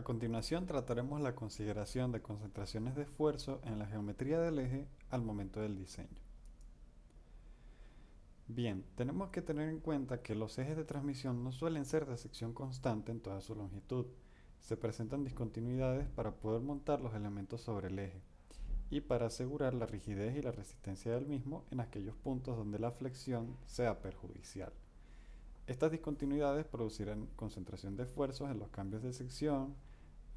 A continuación trataremos la consideración de concentraciones de esfuerzo en la geometría del eje al momento del diseño. Bien, tenemos que tener en cuenta que los ejes de transmisión no suelen ser de sección constante en toda su longitud. Se presentan discontinuidades para poder montar los elementos sobre el eje y para asegurar la rigidez y la resistencia del mismo en aquellos puntos donde la flexión sea perjudicial. Estas discontinuidades producirán concentración de esfuerzos en los cambios de sección,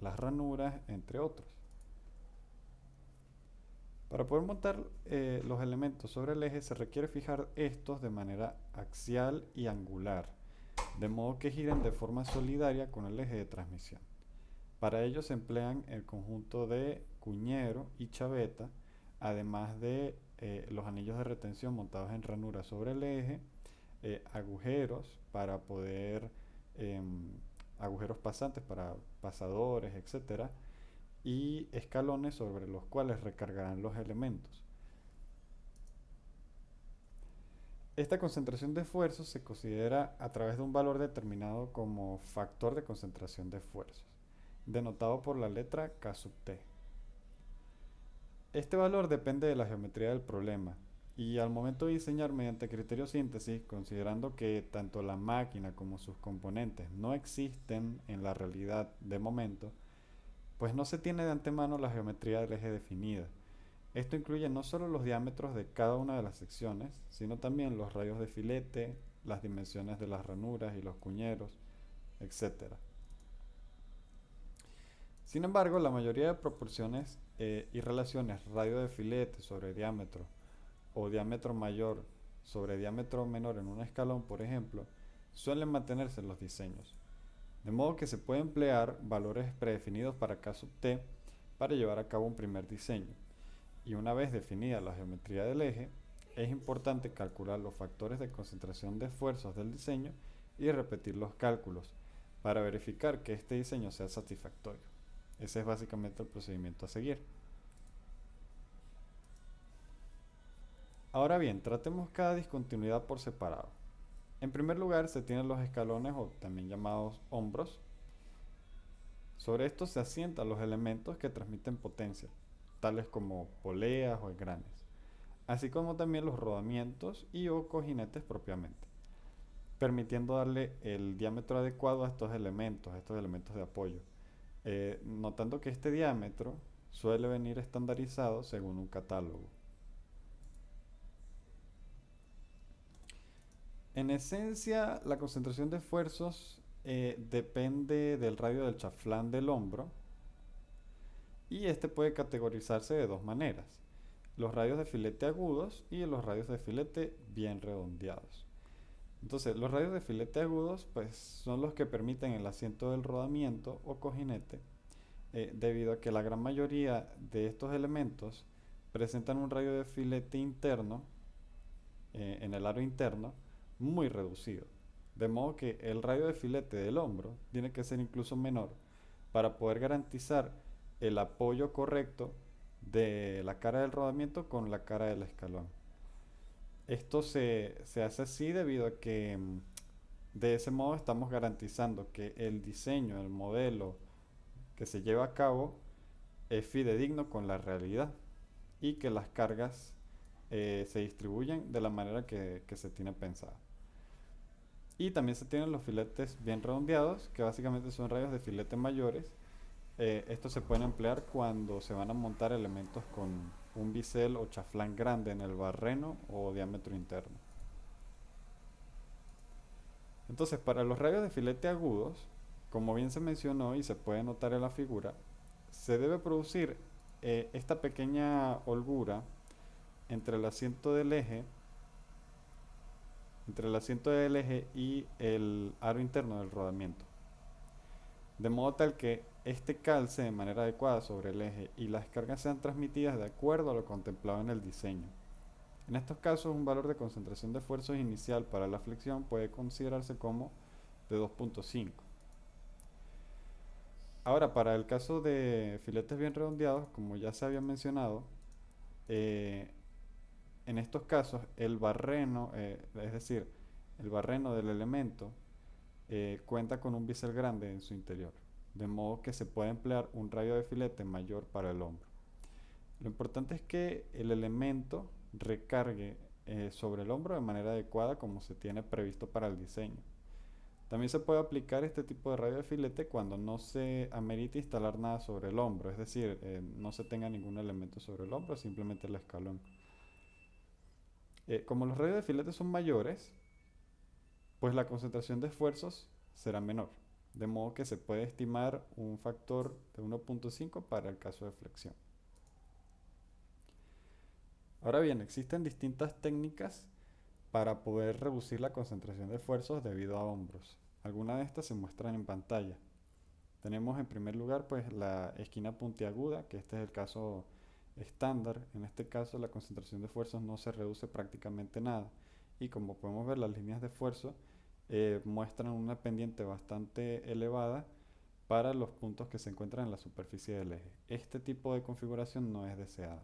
las ranuras, entre otros. Para poder montar los elementos sobre el eje se requiere fijar estos de manera axial y angular, de modo que giren de forma solidaria con el eje de transmisión. Para ello se emplean el conjunto de cuñero y chaveta, además de los anillos de retención montados en ranuras sobre el eje, agujeros para poder, agujeros pasantes para pasadores, etcétera, y escalones sobre los cuales recargarán los elementos. Esta concentración de esfuerzos se considera a través de un valor determinado como factor de concentración de esfuerzos, denotado por la letra K sub t. Este valor depende de la geometría del problema y al momento de diseñar mediante criterio síntesis, considerando que tanto la máquina como sus componentes no existen en la realidad de momento, pues no se tiene de antemano la geometría del eje definida. Esto incluye no solo los diámetros de cada una de las secciones, sino también los radios de filete, las dimensiones de las ranuras y los cuñeros, etc. Sin embargo, la mayoría de proporciones y relaciones radio de filete sobre diámetro o diámetro mayor sobre diámetro menor en un escalón, por ejemplo, suelen mantenerse en los diseños. De modo que se puede emplear valores predefinidos para K sub t para llevar a cabo un primer diseño. Y una vez definida la geometría del eje, es importante calcular los factores de concentración de esfuerzos del diseño y repetir los cálculos para verificar que este diseño sea satisfactorio. Ese es básicamente el procedimiento a seguir. Ahora bien, tratemos cada discontinuidad por separado. En primer lugar, se tienen los escalones o también llamados hombros. Sobre estos se asientan los elementos que transmiten potencia, tales como poleas o engranes, así como también los rodamientos y o cojinetes propiamente, permitiendo darle el diámetro adecuado a estos elementos de apoyo, notando que este diámetro suele venir estandarizado según un catálogo. En esencia, la concentración de esfuerzos depende del radio del chaflán del hombro y este puede categorizarse de dos maneras: los radios de filete agudos y los radios de filete bien redondeados. Entonces, los radios de filete agudos pues, son los que permiten el asiento del rodamiento o cojinete, debido a que la gran mayoría de estos elementos presentan un radio de filete interno en el aro interno muy reducido, de modo que el radio de filete del hombro tiene que ser incluso menor para poder garantizar el apoyo correcto de la cara del rodamiento con la cara del escalón. Esto se hace así debido a que de ese modo estamos garantizando que el diseño, el modelo que se lleva a cabo es fidedigno con la realidad y que las cargas se distribuyen de la manera que se tiene pensado. Y también se tienen los filetes bien redondeados, que básicamente son rayos de filete mayores. Estos se pueden emplear cuando se van a montar elementos con un bisel o chaflán grande en el barreno o diámetro interno. Entonces, para los rayos de filete agudos, como bien se mencionó y se puede notar en la figura, se debe producir esta pequeña holgura entre el asiento del eje, y el aro interno del rodamiento, de modo tal que este calce de manera adecuada sobre el eje y las cargas sean transmitidas de acuerdo a lo contemplado en el diseño. En estos casos, un valor de concentración de esfuerzos inicial para la flexión puede considerarse como de 2.5. Ahora, para el caso de filetes bien redondeados, como ya se había mencionado, eh, en estos casos el barreno, es decir, el barreno del elemento, cuenta con un bisel grande en su interior. de modo que se puede emplear un radio de filete mayor para el hombro. Lo importante es que el elemento recargue sobre el hombro de manera adecuada como se tiene previsto para el diseño. También se puede aplicar este tipo de radio de filete cuando no se amerita instalar nada sobre el hombro, es decir, no se tenga ningún elemento sobre el hombro, simplemente el escalón. Como los radios de filete son mayores, pues la concentración de esfuerzos será menor, de modo que se puede estimar un factor de 1.5 para el caso de flexión. Ahora bien, existen distintas técnicas para poder reducir la concentración de esfuerzos debido a hombros. Algunas de estas se muestran en pantalla. Tenemos en primer lugar pues la esquina puntiaguda, que este es el caso estándar. En este caso la concentración de esfuerzos no se reduce prácticamente nada. Y como podemos ver, las líneas de esfuerzo muestran una pendiente bastante elevada para los puntos que se encuentran en la superficie del eje. Este tipo de configuración no es deseada.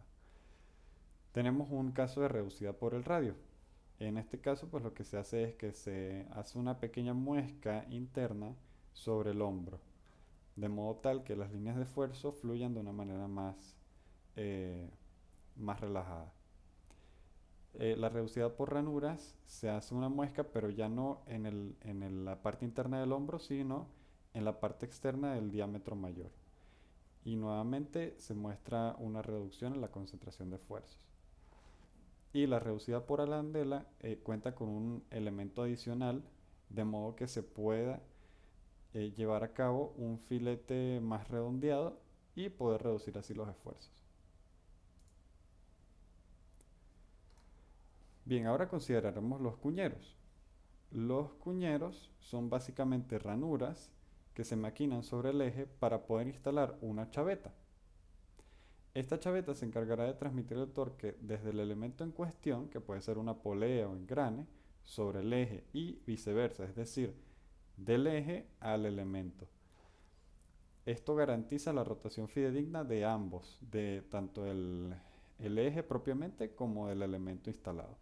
Tenemos un caso de reducida por el radio. En este caso, pues lo que se hace es que se hace una pequeña muesca interna sobre el hombro, de modo tal que las líneas de esfuerzo fluyan de una manera eh, más relajada. La reducida por ranuras se hace una muesca, pero ya no en la parte interna del hombro, sino en la parte externa del diámetro mayor. Y nuevamente se muestra una reducción en la concentración de esfuerzos. Y la reducida por arandela cuenta con un elemento adicional, de modo que se pueda llevar a cabo un filete más redondeado y poder reducir así los esfuerzos. Bien, ahora consideraremos los cuñeros. Los cuñeros son básicamente ranuras que se maquinan sobre el eje para poder instalar una chaveta. Esta chaveta se encargará de transmitir el torque desde el elemento en cuestión, que puede ser una polea o engrane, sobre el eje y viceversa, es decir, del eje al elemento. Esto garantiza la rotación fidedigna de ambos, de tanto el eje propiamente como del elemento instalado.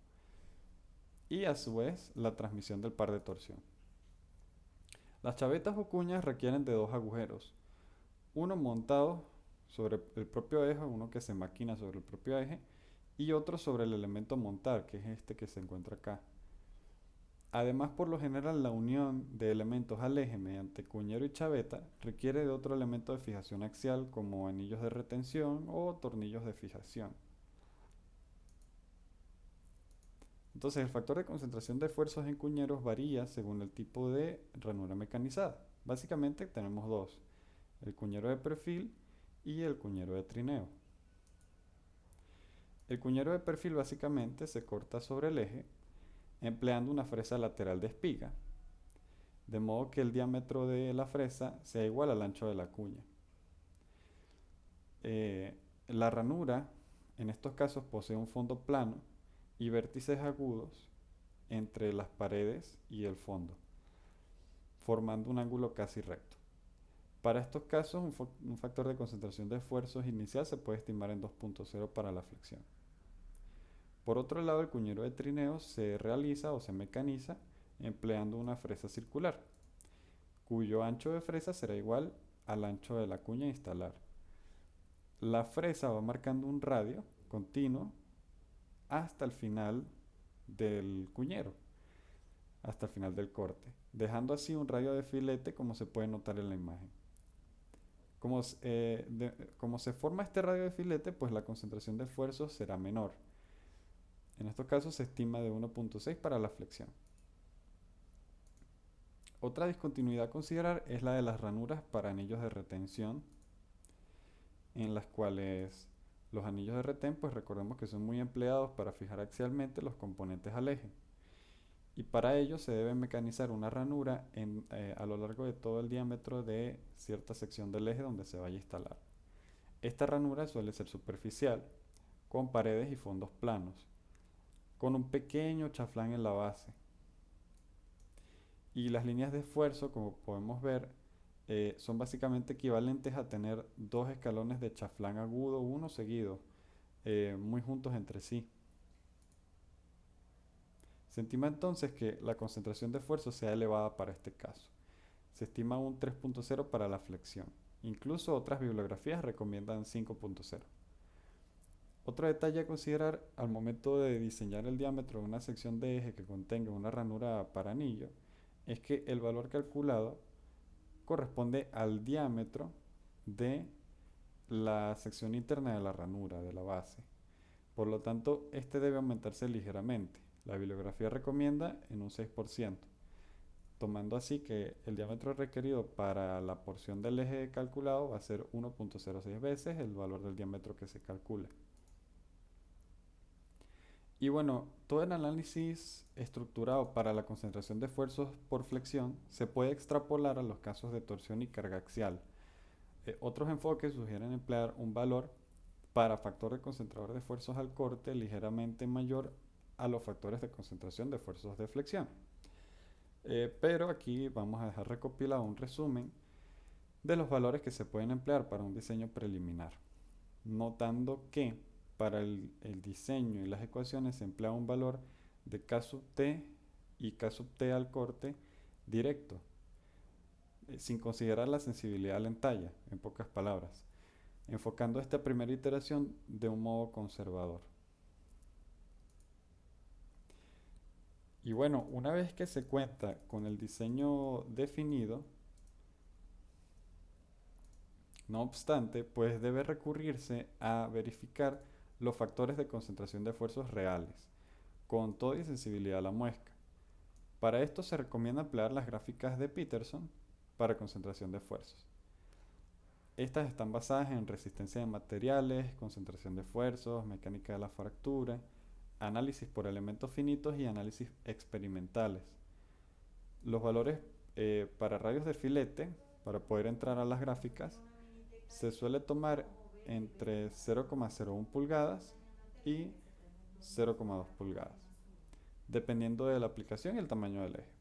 Y a su vez la transmisión del par de torsión. Las chavetas o cuñas requieren de dos agujeros, uno montado sobre el propio eje, uno que se maquina sobre el propio eje, y otro sobre el elemento montar, que es este que se encuentra acá. Además, por lo general, la unión de elementos al eje mediante cuñero y chaveta requiere de otro elemento de fijación axial como anillos de retención o tornillos de fijación. Entonces, el factor de concentración de esfuerzos en cuñeros varía según el tipo de ranura mecanizada. Básicamente tenemos dos, el cuñero de perfil y el cuñero de trineo. El cuñero de perfil básicamente se corta sobre el eje empleando una fresa lateral de espiga, de modo que el diámetro de la fresa sea igual al ancho de la cuña. La ranura en estos casos posee un fondo plano y vértices agudos entre las paredes y el fondo, formando un ángulo casi recto. Para estos casos, un factor de concentración de esfuerzos inicial se puede estimar en 2.0 para la flexión. Por otro lado, el cuñero de trineo se realiza o se mecaniza empleando una fresa circular, cuyo ancho de fresa será igual al ancho de la cuña a instalar. La fresa va marcando un radio continuo hasta el final del cuñero, hasta el final del corte, dejando así un radio de filete como se puede notar en la imagen. Como se forma este radio de filete, pues la concentración de esfuerzos será menor. En estos casos se estima de 1.6 para la flexión. Otra discontinuidad a considerar es la de las ranuras para anillos de retención, en las cuales los anillos de retén, pues recordemos que son muy empleados para fijar axialmente los componentes al eje. Y para ello se debe mecanizar una ranura a lo largo de todo el diámetro de cierta sección del eje donde se vaya a instalar. Esta ranura suele ser superficial, con paredes y fondos planos, con un pequeño chaflán en la base. Y las líneas de esfuerzo, como podemos ver, son básicamente equivalentes a tener dos escalones de chaflán agudo, uno seguido, muy juntos entre sí. Se estima entonces que la concentración de esfuerzo sea elevada para este caso. Se estima un 3.0 para la flexión. Incluso otras bibliografías recomiendan 5.0. Otro detalle a considerar al momento de diseñar el diámetro de una sección de eje que contenga una ranura para anillo es que el valor calculado corresponde al diámetro de la sección interna de la ranura, de la base. Por lo tanto, este debe aumentarse ligeramente. La bibliografía recomienda en un 6%, tomando así que el diámetro requerido para la porción del eje calculado va a ser 1.06 veces el valor del diámetro que se calcula. Y bueno, todo el análisis estructurado para la concentración de esfuerzos por flexión se puede extrapolar a los casos de torsión y carga axial. Otros enfoques sugieren emplear un valor para factor de concentrador de esfuerzos al corte ligeramente mayor a los factores de concentración de esfuerzos de flexión. Pero aquí vamos a dejar recopilado un resumen de los valores que se pueden emplear para un diseño preliminar, notando que para el diseño y las ecuaciones se emplea un valor de K sub t y K sub t al corte directo, sin considerar la sensibilidad al entalla, en pocas palabras, enfocando esta primera iteración de un modo conservador. Y bueno, una vez que se cuenta con el diseño definido, no obstante, pues debe recurrirse a verificar los factores de concentración de esfuerzos reales, con toda y sensibilidad a la muesca. Para esto se recomienda emplear las gráficas de Peterson para concentración de esfuerzos. Estas están basadas en resistencia de materiales, concentración de esfuerzos, mecánica de la fractura, análisis por elementos finitos y análisis experimentales. Los valores para radios de filete, para poder entrar a las gráficas, se suele tomar entre 0,01 pulgadas y 0,2 pulgadas, dependiendo de la aplicación y el tamaño del eje.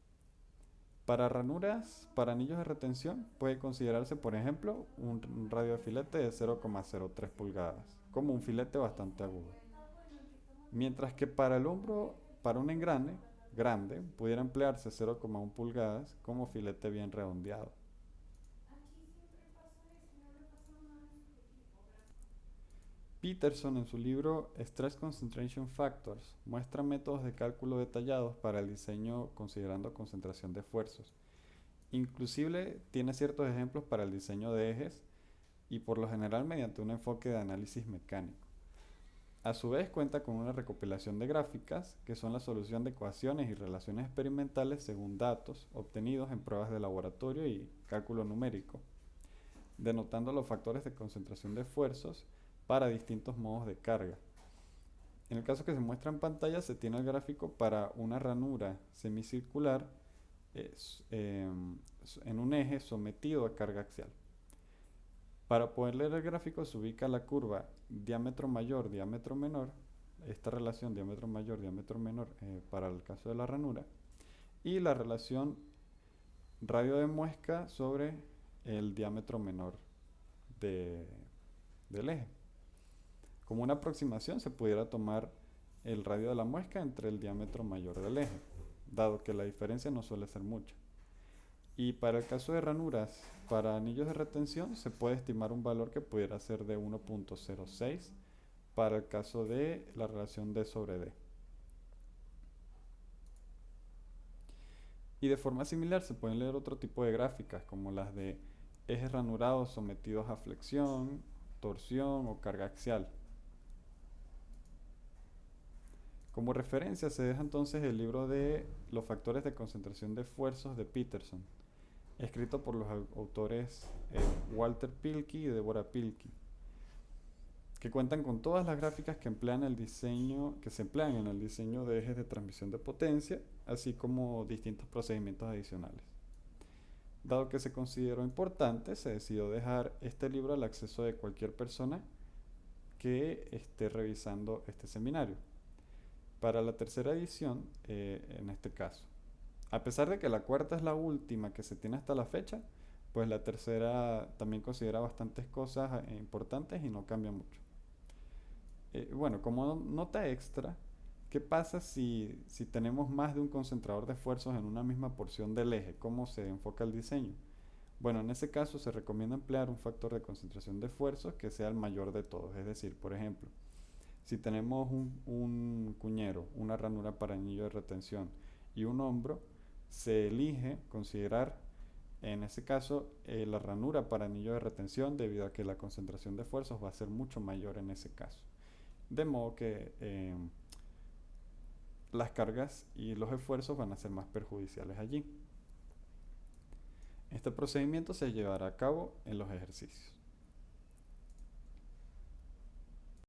Para ranuras, para anillos de retención, puede considerarse, por ejemplo, un radio de filete de 0,03 pulgadas, como un filete bastante agudo. Mientras que para el hombro, para un engrane grande, pudiera emplearse 0,1 pulgadas como filete bien redondeado. Peterson en su libro Stress Concentration Factors muestra métodos de cálculo detallados para el diseño considerando concentración de esfuerzos. Inclusive tiene ciertos ejemplos para el diseño de ejes y por lo general mediante un enfoque de análisis mecánico. A su vez cuenta con una recopilación de gráficas que son la solución de ecuaciones y relaciones experimentales según datos obtenidos en pruebas de laboratorio y cálculo numérico, denotando los factores de concentración de esfuerzos para distintos modos de carga. En el caso que se muestra en pantalla se tiene el gráfico para una ranura semicircular en un eje sometido a carga axial. Para poder leer el gráfico se ubica la curva diámetro mayor, diámetro menor, esta relación diámetro mayor, diámetro menor para el caso de la ranura, y la relación radio de muesca sobre el diámetro menor del eje. Como una aproximación se pudiera tomar el radio de la muesca entre el diámetro mayor del eje, dado que la diferencia no suele ser mucha. Y para el caso de ranuras, para anillos de retención se puede estimar un valor que pudiera ser de 1.06 para el caso de la relación D sobre D. Y de forma similar se pueden leer otro tipo de gráficas como las de ejes ranurados sometidos a flexión, torsión o carga axial. Como referencia se deja entonces el libro de Los factores de concentración de esfuerzos de Peterson, escrito por los autores Walter Pilkey y Deborah Pilkey, que cuentan con todas las gráficas que se emplean en el diseño de ejes de transmisión de potencia, así como distintos procedimientos adicionales. Dado que se consideró importante, se decidió dejar este libro al acceso de cualquier persona que esté revisando este seminario. Para la tercera edición, en este caso, a pesar de que la cuarta es la última que se tiene hasta la fecha, pues la tercera también considera bastantes cosas importantes y no cambia mucho. Bueno, como nota extra, ¿qué pasa si tenemos más de un concentrador de esfuerzos en una misma porción del eje? ¿Cómo se enfoca el diseño? Bueno, en ese caso se recomienda emplear un factor de concentración de esfuerzos que sea el mayor de todos. Es decir, por ejemplo, si tenemos un cuñero, una ranura para anillo de retención y un hombro, se elige considerar en ese caso la ranura para anillo de retención debido a que la concentración de esfuerzos va a ser mucho mayor en ese caso. De modo que las cargas y los esfuerzos van a ser más perjudiciales allí. Este procedimiento se llevará a cabo en los ejercicios.